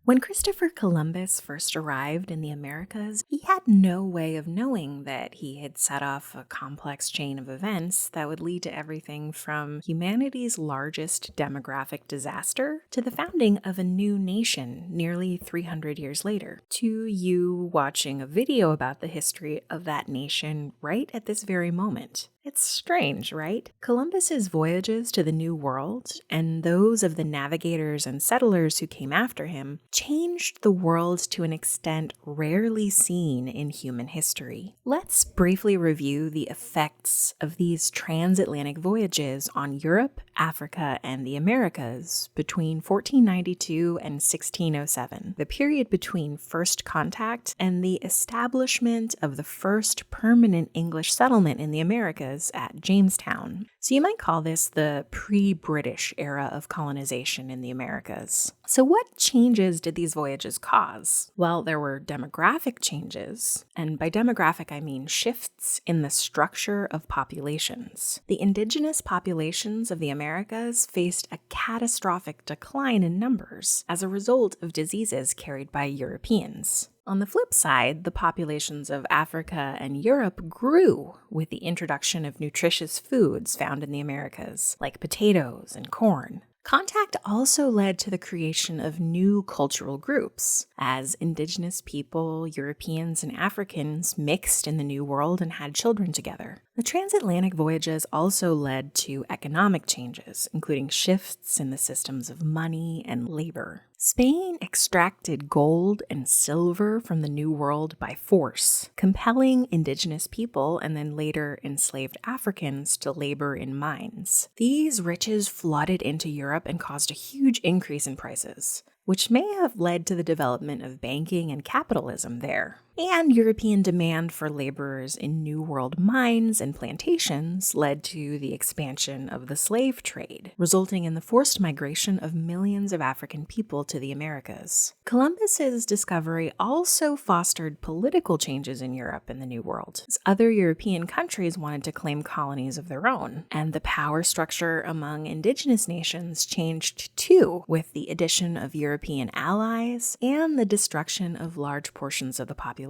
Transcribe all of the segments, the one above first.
When Christopher Columbus first arrived in the Americas, he had no way of knowing that he had set off a complex chain of events that would lead to everything from humanity's largest demographic disaster to the founding of a new nation nearly 300 years later, to you watching a video about the history of that nation right at this very moment. It's strange, right? Columbus's voyages to the New World, and those of the navigators and settlers who came after him, changed the world to an extent rarely seen in human history. Let's briefly review the effects of these transatlantic voyages on Europe, Africa, and the Americas between 1492 and 1607, the period between first contact and the establishment of the first permanent English settlement in the Americas at Jamestown. So you might call this the pre-British era of colonization in the Americas. So what changes did these voyages cause? Well, there were demographic changes, and by demographic I mean shifts in the structure of populations. The indigenous populations of the Americas faced a catastrophic decline in numbers as a result of diseases carried by Europeans. On the flip side, the populations of Africa and Europe grew with the introduction of nutritious foods found in the Americas, like potatoes and corn. Contact also led to the creation of new cultural groups, as indigenous people, Europeans, and Africans mixed in the New World and had children together. The transatlantic voyages also led to economic changes, including shifts in the systems of money and labor. Spain extracted gold and silver from the New World by force, compelling indigenous people and then later enslaved Africans to labor in mines. These riches flooded into Europe and caused a huge increase in prices, which may have led to the development of banking and capitalism there. And European demand for laborers in New World mines and plantations led to the expansion of the slave trade, resulting in the forced migration of millions of African people to the Americas. Columbus's discovery also fostered political changes in Europe and the New World, as other European countries wanted to claim colonies of their own, and the power structure among indigenous nations changed too, with the addition of European allies and the destruction of large portions of the population,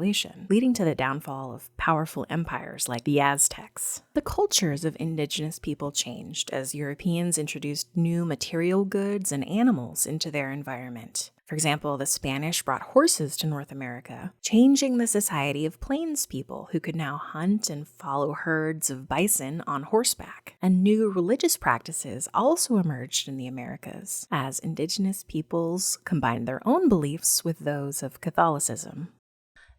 leading to the downfall of powerful empires like the Aztecs. The cultures of indigenous people changed as Europeans introduced new material goods and animals into their environment. For example, the Spanish brought horses to North America, changing the society of plains people who could now hunt and follow herds of bison on horseback. And new religious practices also emerged in the Americas as indigenous peoples combined their own beliefs with those of Catholicism.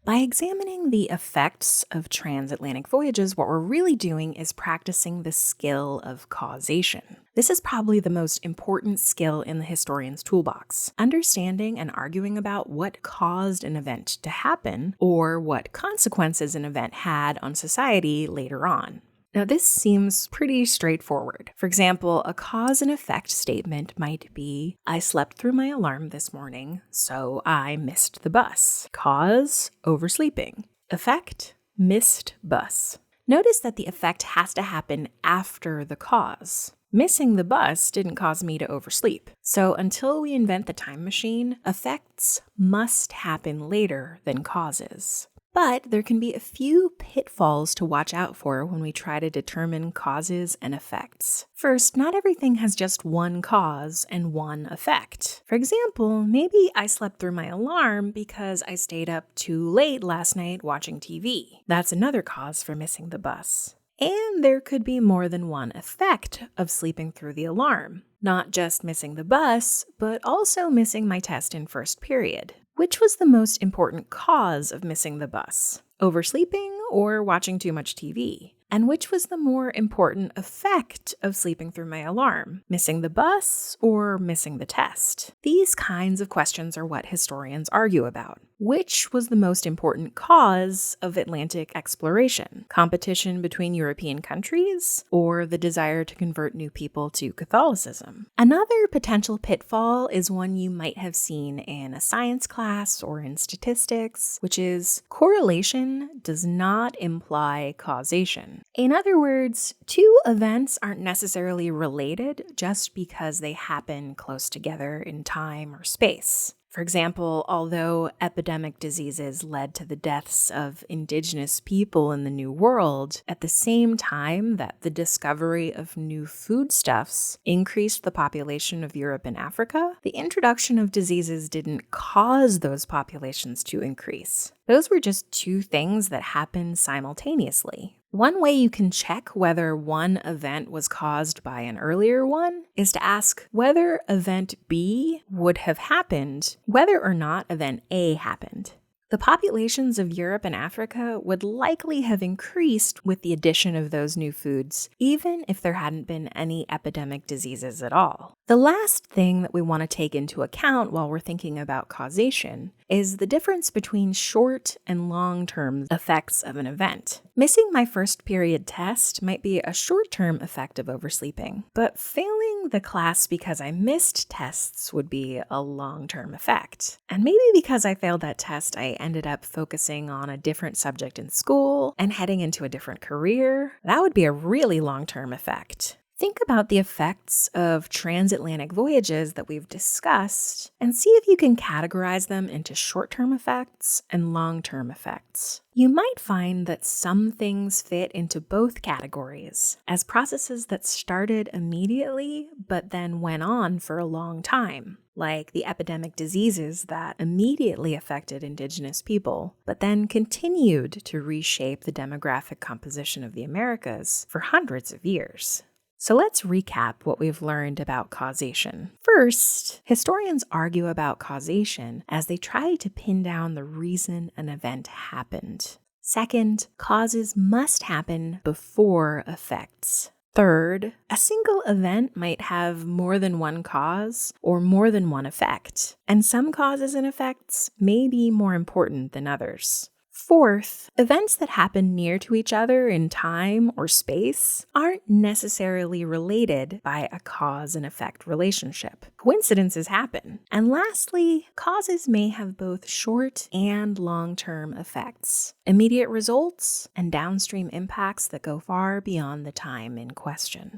By examining the effects of transatlantic voyages, what we're really doing is practicing the skill of causation. This is probably the most important skill in the historian's toolbox, understanding and arguing about what caused an event to happen or what consequences an event had on society later on. Now, this seems pretty straightforward. For example, a cause and effect statement might be, I slept through my alarm this morning, so I missed the bus. Cause, oversleeping. Effect, missed bus. Notice that the effect has to happen after the cause. Missing the bus didn't cause me to oversleep. So until we invent the time machine, effects must happen later than causes. But there can be a few pitfalls to watch out for when we try to determine causes and effects. First, not everything has just one cause and one effect. For example, maybe I slept through my alarm because I stayed up too late last night watching TV. That's another cause for missing the bus. And there could be more than one effect of sleeping through the alarm. Not just missing the bus, but also missing my test in first period. Which was the most important cause of missing the bus? Oversleeping or watching too much TV? And which was the more important effect of sleeping through my alarm? Missing the bus or missing the test? These kinds of questions are what historians argue about. Which was the most important cause of Atlantic exploration? Competition between European countries or the desire to convert new people to Catholicism? Another potential pitfall is one you might have seen in a science class or in statistics, which is correlation does not imply causation. In other words, two events aren't necessarily related just because they happen close together in time or space. For example, although epidemic diseases led to the deaths of indigenous people in the New World, at the same time that the discovery of new foodstuffs increased the population of Europe and Africa, the introduction of diseases didn't cause those populations to increase. Those were just two things that happened simultaneously. One way you can check whether one event was caused by an earlier one is to ask whether event B would have happened whether or not event A happened. The populations of Europe and Africa would likely have increased with the addition of those new foods, even if there hadn't been any epidemic diseases at all. The last thing that we want to take into account while we're thinking about causation is the difference between short and long-term effects of an event. Missing my first period test might be a short-term effect of oversleeping, but failing the class because I missed tests would be a long-term effect. And maybe because I failed that test, I ended up focusing on a different subject in school and heading into a different career. That would be a really long-term effect. Think about the effects of transatlantic voyages that we've discussed and see if you can categorize them into short-term effects and long-term effects. You might find that some things fit into both categories as processes that started immediately but then went on for a long time, like the epidemic diseases that immediately affected indigenous people, but then continued to reshape the demographic composition of the Americas for hundreds of years. So let's recap what we've learned about causation. First, historians argue about causation as they try to pin down the reason an event happened. Second, causes must happen before effects. Third, a single event might have more than one cause or more than one effect, and some causes and effects may be more important than others. Fourth, events that happen near to each other in time or space aren't necessarily related by a cause and effect relationship. Coincidences happen. And lastly, causes may have both short and long-term effects, immediate results, and downstream impacts that go far beyond the time in question.